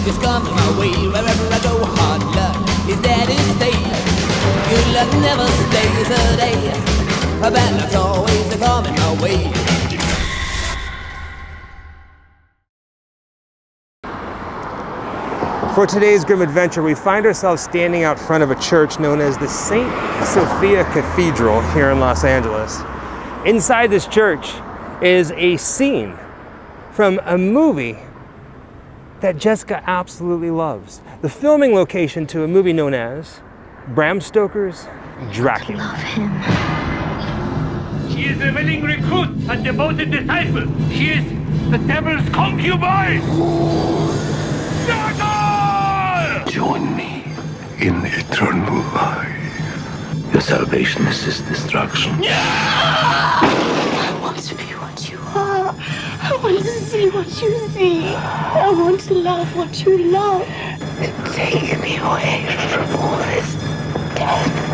is coming my way. Wherever I go, hard luck is there to stay. Good luck never stays a day. Bad luck's always coming my way. For today's Grimm adventure, we find ourselves standing out front of a church known as the St. Sophia Cathedral here in Los Angeles. Inside this church is a scene from a movie that Jessica absolutely loves. The filming location to a movie known as Bram Stoker's Dracula. I love him. She is a willing recruit and devoted disciple. She is the devil's concubine. Join me in eternal life. Your salvation is his destruction. I want to be what you are. I want to see what you see. I want to love what you love. Take me away from all this death.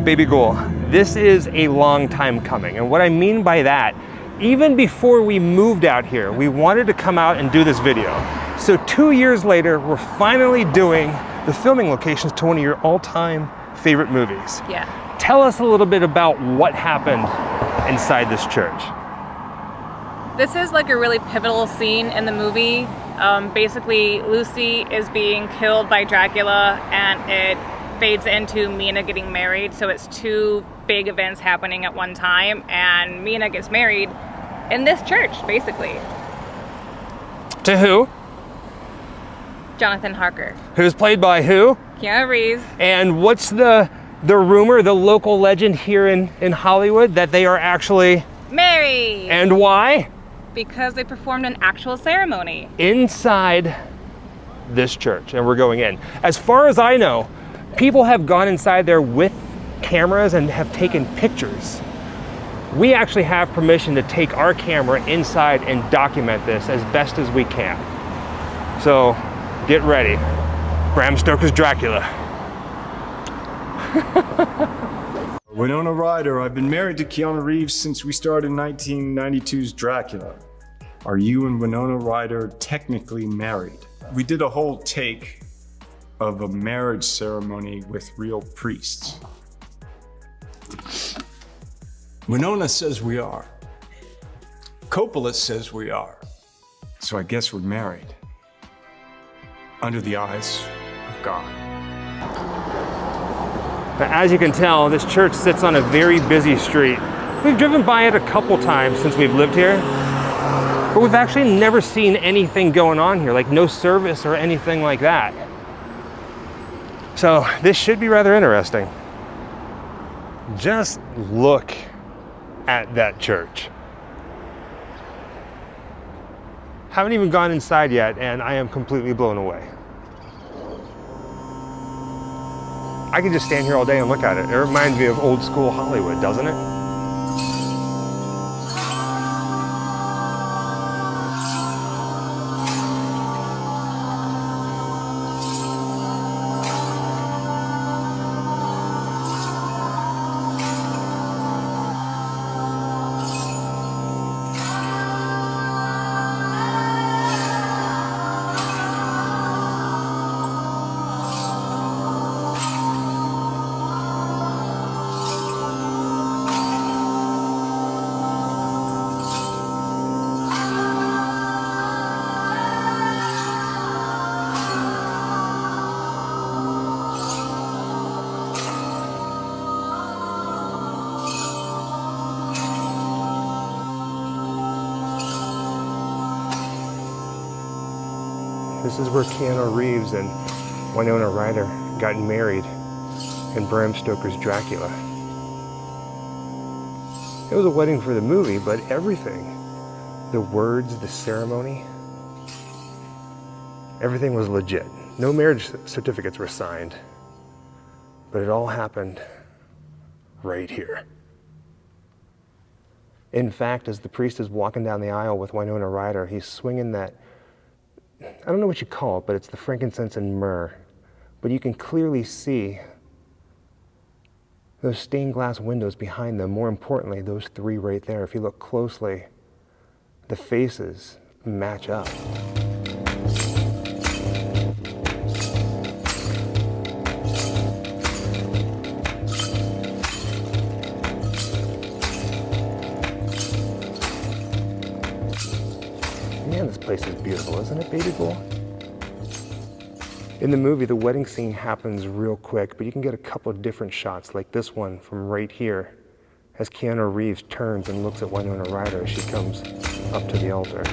Baby Ghoul, this is a long time coming. And what I mean by that, even before we moved out here, we wanted to come out and do this video. So 2 years later, we're finally doing the filming locations to one of your all-time favorite movies. Yeah. Tell us a little bit about what happened inside this church. This is like a really pivotal scene in the movie. Basically, Lucy is being killed by Dracula and it fades into Mina getting married. So it's two big events happening at one time, and Mina gets married in this church, basically. To who? Jonathan Harker. Who's played by who? Keanu Reeves. And what's the rumor, the local legend here in Hollywood, that they are actually married? And why? Because they performed an actual ceremony. Inside this church, and we're going in. As far as I know, people have gone inside there with cameras and have taken pictures. We actually have permission to take our camera inside and document this as best as we can. So get ready. Bram Stoker's Dracula. Winona Ryder, I've been married to Keanu Reeves since we started 1992's Dracula. Are you and Winona Ryder technically married? We did a whole take of a marriage ceremony with real priests. Winona says we are. Coppola says we are. So I guess we're married. Under the eyes of God. Now, as you can tell, this church sits on a very busy street. We've driven by it a couple times since we've lived here, but we've actually never seen anything going on here, like no service or anything like that. So this should be rather interesting. Just look at that church. Haven't even gone inside yet, and I am completely blown away. I could just stand here all day and look at it. It reminds me of old school Hollywood, doesn't it? This is where Keanu Reeves and Winona Ryder got married in Bram Stoker's Dracula. It was a wedding for the movie, but everything, the words, the ceremony, everything was legit. No marriage certificates were signed, but it all happened right here. In fact, as the priest is walking down the aisle with Winona Ryder, he's swinging that, I don't know what you call it, but it's the frankincense and myrrh. But you can clearly see those stained glass windows behind them. More importantly, those three right there. If you look closely, the faces match up. Man, this place is beautiful, isn't it, baby boy? In the movie, the wedding scene happens real quick, but you can get a couple of different shots, like this one from right here, as Keanu Reeves turns and looks at Winona Ryder as she comes up to the altar.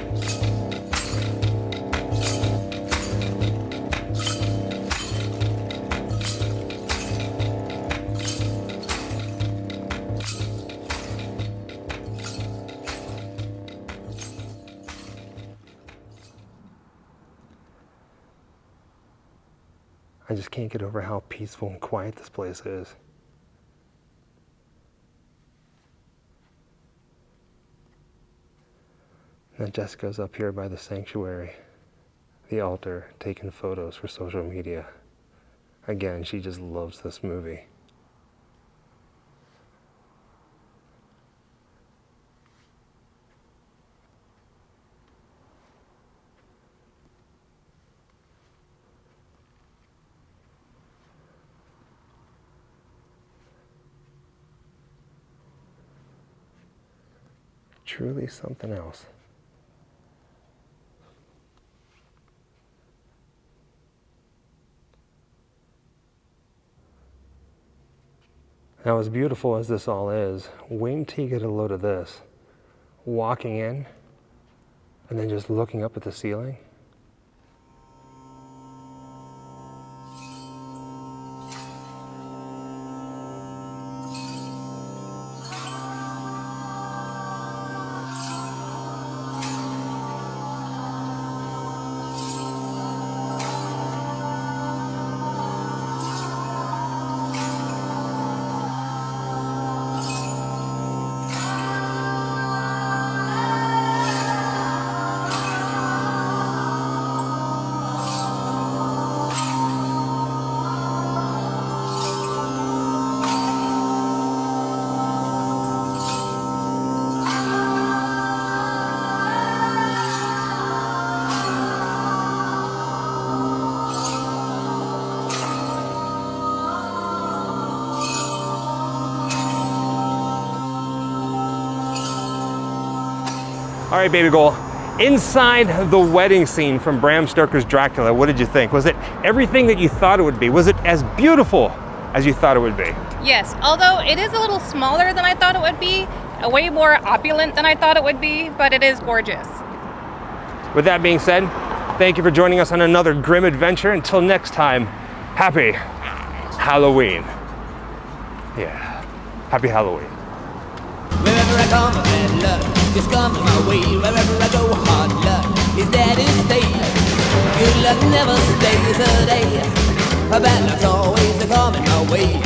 I just can't get over how peaceful and quiet this place is. Now Jessica's up here by the sanctuary, the altar, taking photos for social media. Again, she just loves this movie. Truly something else. Now, as beautiful as this all is, wait until you get a load of this. Walking in and then just looking up at the ceiling. All right, baby girl, inside the wedding scene from Bram Stoker's Dracula, what did you think? Was it everything that you thought it would be? Was it as beautiful as you thought it would be? Yes, although it is a little smaller than I thought it would be, way more opulent than I thought it would be, but it is gorgeous. With that being said, thank you for joining us on another Grimm adventure. Until next time, happy Halloween. Yeah, happy Halloween. Wherever I come, bad luck just comes my way. Wherever I go, hard luck is there to stay. Good luck never stays a day. Bad luck's always coming my way.